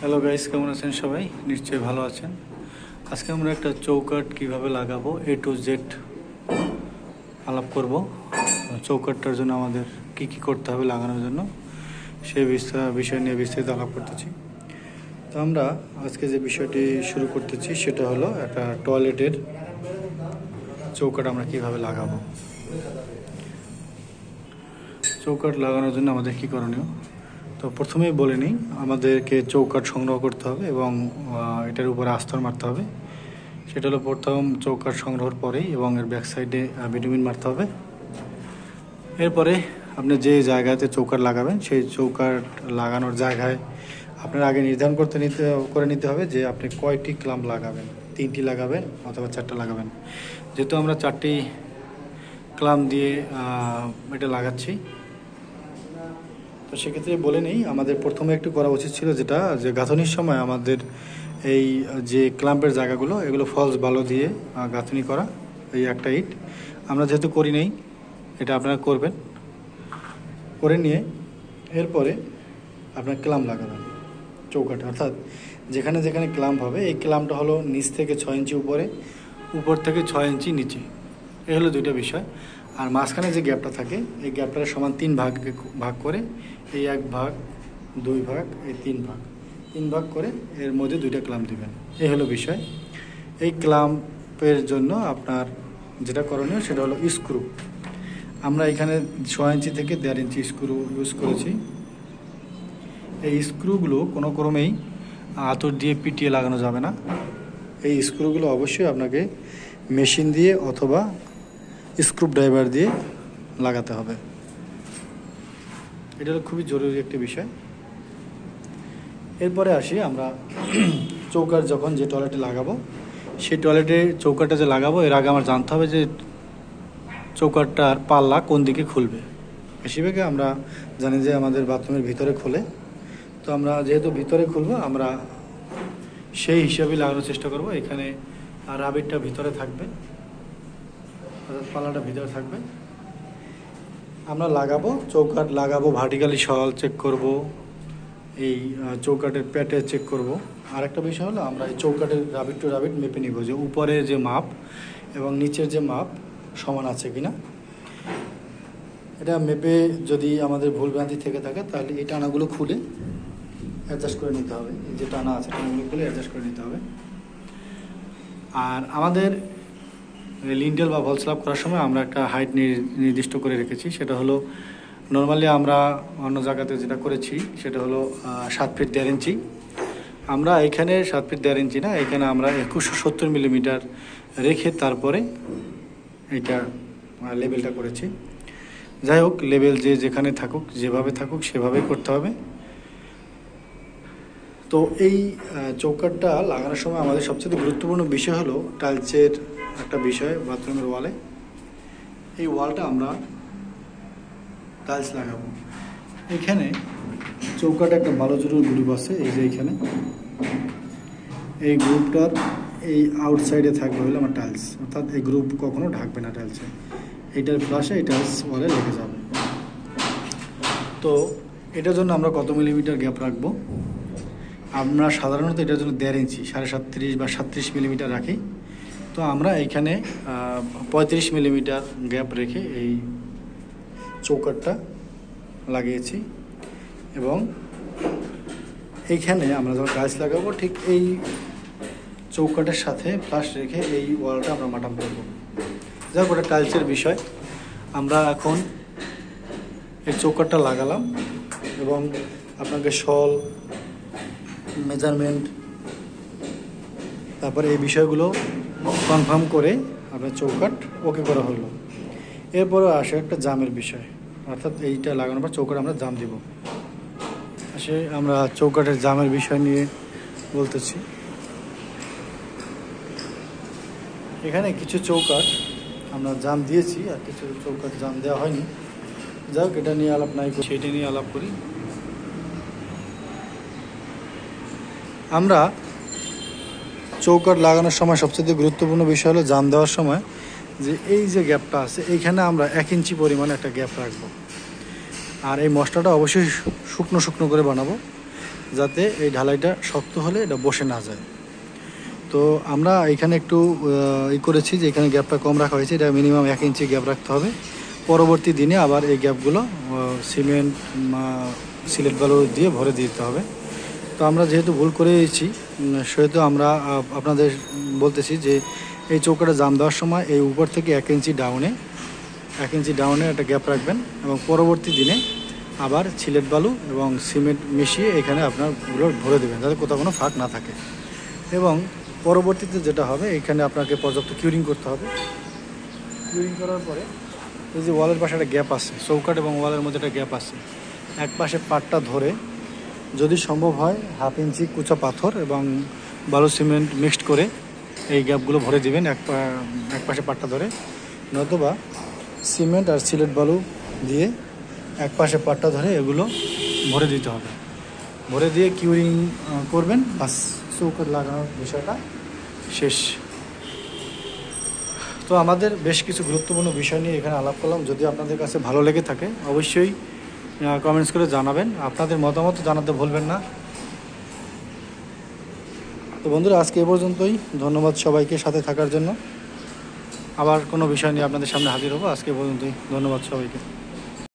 Hello guys, কেমন আছেন সবাই? নিশ্চয়ই ভালো আছেন। আজকে আমরা একটা চৌকাঠ কিভাবে লাগাবো A to Z আলাপ করব। চৌকাঠটার জন্য আমাদের কি কি করতে হবে লাগানোর জন্য সেই বিষয় নিয়ে বিস্তারিত আলাপ করতেছি। তো আমরা আজকে যে বিষয়টি শুরু করতেছি সেটা হলো একটা টয়লেটের চৌকাঠ আমরা কিভাবে লাগাবো। চৌকাঠ লাগানোর জন্য আমাদের কি করণীয়? তো প্রথমেই বলে নিই, আমাদেরকে চৌকাঠ সংগ্রহ করতে হবে এবং এটার উপরে আস্তর মারতে হবে। সেটা হলো প্রথম চৌকাঠ সংগ্রহের পরেই এবং এর ব্যাক সাইডে বিটুমিন মারতে হবে। এরপরে আপনি যে জায়গাতে চৌকাঠ লাগাবেন সেই চৌকাঠ লাগানোর জায়গায় আপনার আগে নির্ধারণ করে নিতে হবে যে আপনি কয়টি ক্লাম্প লাগাবেন, 3টি লাগাবেন অথবা 4টা লাগাবেন। যেহেতু আমরা 4টি ক্লাম্প দিয়ে এটা লাগাচ্ছি, তো সেক্ষেত্রে বলে নেই আমাদের প্রথমে একটু করা উচিত ছিল যেটা যে গাঁথনির সময় আমাদের এই যে ক্লাম্পের জায়গাগুলো এগুলো ফলস বালু দিয়ে গাঁথনি করা। এই একটা ইট আমরা যেহেতু করি নেই, এটা আপনারা করবেন। করে নিয়ে এরপরে আপনার ক্লাম্প লাগাবেন চৌকাঠে, অর্থাৎ যেখানে যেখানে ক্লাম্প হবে এই ক্লাম্পটা হলো নিচ থেকে 6 ইঞ্চি উপরে, উপর থেকে 6 ইঞ্চি নিচে। এই হলো দুইটা বিষয়। আর মাঝখানে যে গ্যাপটা থাকে এই গ্যাপটাকে সমান 3 ভাগ করে, এই 1 ভাগ, 2 ভাগ, এই 3 ভাগ করে এর মধ্যে 2টা ক্লাম্প দিবেন। এই হলো বিষয়। এই ক্লাম্পের জন্য আপনার যেটা করণীয় সেটা হলো স্ক্রু। আমরা এখানে 6 ইঞ্চি থেকে 1.5 ইঞ্চি স্ক্রু ইউজ করেছি। এই স্ক্রুগুলো কোনো ক্রমেই আঁতর দিয়ে পিটিয়ে লাগানো যাবে না। এই স্ক্রুগুলো অবশ্যই আপনাকে মেশিন দিয়ে অথবা স্ক্রু ড্রাইভার দিয়ে লাগাতে হবে। এটা হলো খুবই জরুরি একটি বিষয়। এরপরে আসি আমরা চৌকাঠ যখন যে টয়লেটে লাগাবো সেই টয়লেটে চৌকাঠটা যে লাগাবো এর আগে আমার জানতে হবে যে চৌকাঠটার পাল্লা কোন দিকে খুলবে। বেশিরভাগে আমরা জানি যে আমাদের বাথরুমের ভিতরে খোলে, তো আমরা যেহেতু ভিতরে খুলবো আমরা সেই হিসাবেই লাগানোর চেষ্টা করব। এখানে রাবিরটা ভিতরে থাকবে, অর্থাৎ পাল্লাটা ভিতরে থাকবে। আমরা চৌকাঠ লাগাবো, ভার্টিক্যালি সল চেক করব, এই চৌকাঠের প্যাটে চেক করব। আর একটা বিষয় হলো আমরা এই চৌকাঠের রাবিট টু রাবিট মেপে নিব যে উপরে যে মাপ এবং নিচের যে মাপ সমান আছে কিনা। এটা মেপে যদি আমাদের ভুলভ্রান্তি থেকে থাকে তাহলে এই টানাগুলো খুলে অ্যাডজাস্ট করে নিতে হবে। এই যে টানা আছে টানাগুলো খুলে অ্যাডজাস্ট করে নিতে হবে। আর আমাদের লিন্টেল বা ভল স্ল্যাব করার সময় আমরা একটা হাইট নির্দিষ্ট করে রেখেছি। সেটা হলো নর্মালি আমরা অন্য জায়গাতে যেটা করেছি সেটা হলো 7 ফিট 1.5 ইঞ্চি। আমরা এখানে 7 ফিট 1.5 ইঞ্চি না, এখানে আমরা 2170 মিলিমিটার রেখে তারপরে এটা লেবেলটা করেছি। যাই হোক, লেবেল যেখানে থাকুক, যেভাবে থাকুক সেভাবেই করতে হবে। তো এই চৌকাঠটা লাগানোর সময় আমাদের সবচেয়ে গুরুত্বপূর্ণ বিষয় হলো টাইলসের একটা বিষয়। বাথরুমের ওয়ালে এই ওয়ালটা আমরা টাইলস লাগাবো। এখানে চৌকাঠে একটা ভালো জরুরি গ্রুপ আছে, এই যে এখানে এই গ্রুপটার এই আউটসাইডে থাকবে হলো আমার টাইলস, অর্থাৎ এই গ্রুপ কখনো ঢাকবে না টাইলসে। এইটার ফ্লাশে এই টাইলস ওয়ালে লেগে যাবে। তো এটার জন্য আমরা কত মিলিমিটার গ্যাপ রাখবো? আমরা সাধারণত এটার জন্য 1.5 ইঞ্চি 37.5 বা 37 মিলিমিটার রাখি। তো আমরা এইখানে 35 মিলিমিটার গ্যাপ রেখে এই চৌকাঠটা লাগিয়েছি এবং এইখানে আমরা যখন টাইলস লাগাবো ঠিক এই চৌকাঠের সাথে ফ্লাশ রেখে এই ওয়ালটা আমরা মাটাম করবো। যাই হোক, ওটা টাইলসের বিষয়। আমরা এখন এই চৌকাঠটা লাগালাম এবং আপনাকে শল, মেজারমেন্ট, তারপরে এই বিষয়গুলো কনফার্ম করে আপনার চৌকাঠ ওকে করা হলো। এরপরে আসে একটা জামের বিষয়, অর্থাৎ এইটা লাগানোর পর চৌকাঠ আমরা জাম দিব। আসে আমরা চৌকাঠের জামের বিষয় নিয়ে বলতেছি। এখানে কিছু চৌকাঠ আমরা জাম দিয়েছি আর কিছু চৌকাঠ জাম দেওয়া হয়নি। যাই হোক, এটা নিয়ে আলাপ নাই, সেটা নিয়ে আলাপ করি। আমরা চৌকাঠ লাগানোর সময় সবচেয়ে গুরুত্বপূর্ণ বিষয় হলো জাম দেওয়ার সময় যে এই যে গ্যাপটা আছে এইখানে আমরা 1 ইঞ্চি পরিমাণ একটা গ্যাপ রাখবো। আর এই মশলাটা অবশ্যই শুকনো করে বানাবো। যাতে এই ঢালাইটা শক্ত হলে এটা বসে না যায়। তো আমরা এখানে একটু করেছি যে এখানে গ্যাপটা কম রাখা হয়েছে, এটা মিনিমাম 1 ইঞ্চি গ্যাপ রাখতে হবে। পরবর্তী দিনে আবার এই গ্যাপগুলো সিমেন্ট সিলেট বালু দিয়ে ভরে দিতে হবে। তো আমরা যেহেতু ভুল করে এসেছি সেহেতু আমরা আপনাদের বলতেছি যে এই চৌকাটা জাম দেওয়ার সময় এই উপর থেকে 1 ইঞ্চি ডাউনে একটা গ্যাপ রাখবেন এবং পরবর্তী দিনে আবার সিলেট বালু এবং সিমেন্ট মিশিয়ে এখানে আপনারগুলো ভরে দেবেন যাতে কোথাও কোনো ফাঁক না থাকে। এবং পরবর্তীতে যেটা হবে এখানে আপনাকে পর্যাপ্ত কিউরিং করতে হবে। কিউরিং করার পরে এই যে ওয়ালের পাশে একটা গ্যাপ আছে, চৌকাট এবং ওয়ালের মধ্যে একটা গ্যাপ আছে, এক পাশে পাটটা ধরে যদি সম্ভব হয় 1/2 ইঞ্চি কুচা পাথর এবং বালু সিমেন্ট মিক্সড করে এই গ্যাপগুলো ভরে দিবেন এক পাশে পাটটা ধরে, নতুবা সিমেন্ট আর সিলেট বালু দিয়ে এক পাশে পাটটা ধরে এগুলো ভরে দিতে হবে। ভরে দিয়ে কিউরিং করবেন, বাস চৌকাট লাগানোর বিষয়টা শেষ। তো আমাদের বেশ কিছু গুরুত্বপূর্ণ বিষয় নিয়ে এখানে আলাপ করলাম। যদি আপনাদের কাছে ভালো লেগে থাকে অবশ্যই কমেন্টস করে জানাবেন, আপনাদের মতামত জানাতে ভুলবেন না। তো বন্ধুরা আজকে এ পর্যন্তই, ধন্যবাদ সবাইকে সাথে থাকার জন্য। আবার কোনো বিষয় নিয়ে আপনাদের সামনে হাজির হবো। আজকে এ পর্যন্তই, ধন্যবাদ সবাইকে।